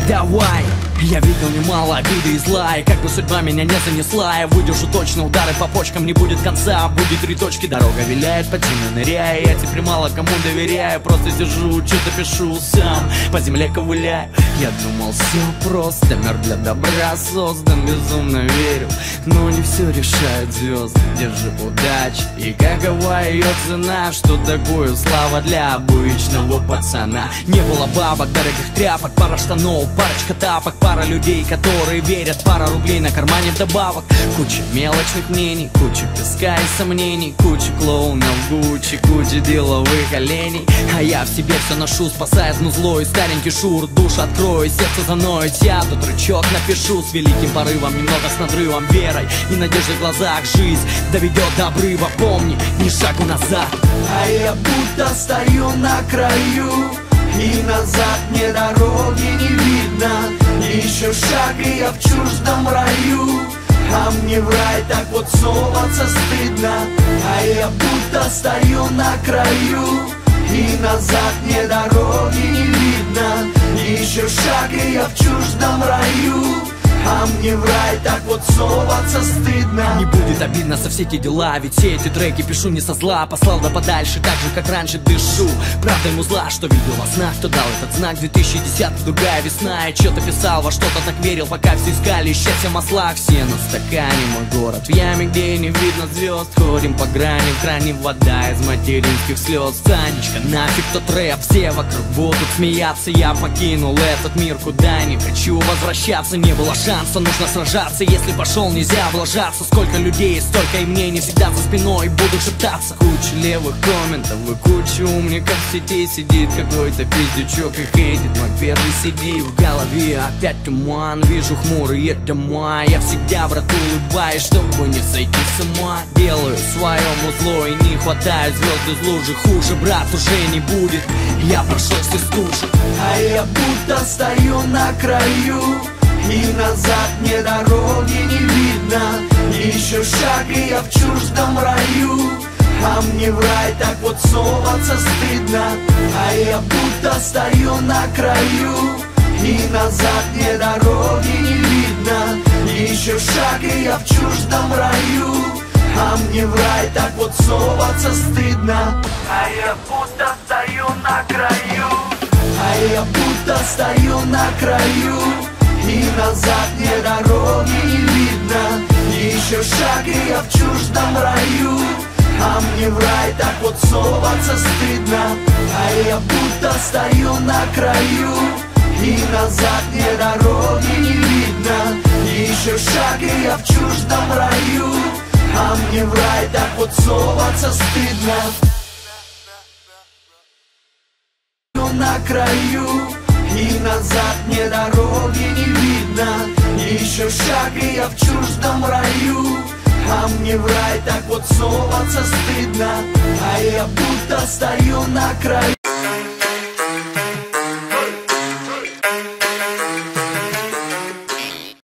Давай! Я видел немало обиды и зла, и как бы судьба меня не занесла, я выдержу точно удары по почкам, не будет конца, будет 3 точки, дорога виляет, под землю ныряя, я теперь мало кому доверяю, просто сижу, что-то пишу сам, по земле ковыляю. Я думал, все просто, мир для добра создан, безумно верю, но не все решают звезды, держи удачи. И какова ее цена, что такое слава для обычного пацана? Не было бабок, дорогих тряпок, пара штанов, парочка тапок, пара людей, которые верят, пара рублей на кармане вдобавок. Куча мелочных мнений, куча песка и сомнений, куча клоунов Гуччи, куча деловых оленей. А я в себе все ношу, спасая злой старенький шур. Душу открою, сердце заноет, я тут рычаг напишу с великим порывом, немного с надрывом, верой и надеждой в глазах. Жизнь доведет до обрыва, помни, ни шагу назад. А я будто стою на краю, и назад мне дороги не видно. Еще шаг, и я в чуждом раю, а мне в рай так вот соваться стыдно. А я будто стою на краю, и назад мне дороги не видно. Еще шаг, и я в чуждом раю, а мне в рай так вот соваться стыдно. Не будет обидно за все эти дела, ведь все эти треки пишу не со зла. Послал да подальше, так же как раньше дышу. Правда ему зла, что видел во снах, кто дал этот знак. 2010, другая весна, я что-то писал, во что-то так верил, пока все искали счастье в маслах. Все на стакане, мой город в яме, где не видно звезд. Ходим по грани, в кране вода из материнских слез. Санечка, нафиг тот рэп, все вокруг будут смеяться. Я покинул этот мир, куда не хочу возвращаться. Не было шанса, нужно сражаться, если пошел, нельзя облажаться. Сколько людей, столько и мнений, всегда за спиной буду шептаться. Куча левых комментов и куча умников в сети. Сидит какой-то пиздючок и хейтит мой первый CD. В голове опять туман, вижу хмурые дома. Я всегда, брат, улыбаюсь, чтобы не сойти с ума. Делаю своему зло и не хватает звезд из лужи. Хуже, брат, уже не будет, я прошел все стужи. А я будто стою на краю, и назад мне дороги не видно. Еще шаг, и я в чуждом раю, а мне в рай так вот соваться стыдно. А я будто стою на краю, и назад мне дороги не видно. Еще шаг, и я в чуждом раю, а мне в рай так вот соваться стыдно. А я будто стою на краю, а я будто стою на краю, и назад мне дороги не видно. Еще шаг, и я в чуждом раю, а мне в рай так вот соваться стыдно. А я будто стою на краю, и назад мне дороги не видно. Еще шаг, и я в чуждом раю, а мне в рай так вот соваться стыдно. На краю, и назад мне дороги не видно. Еще шаг, и я в чуждом раю, а мне в рай так вот соваться стыдно. А я будто стою на краю.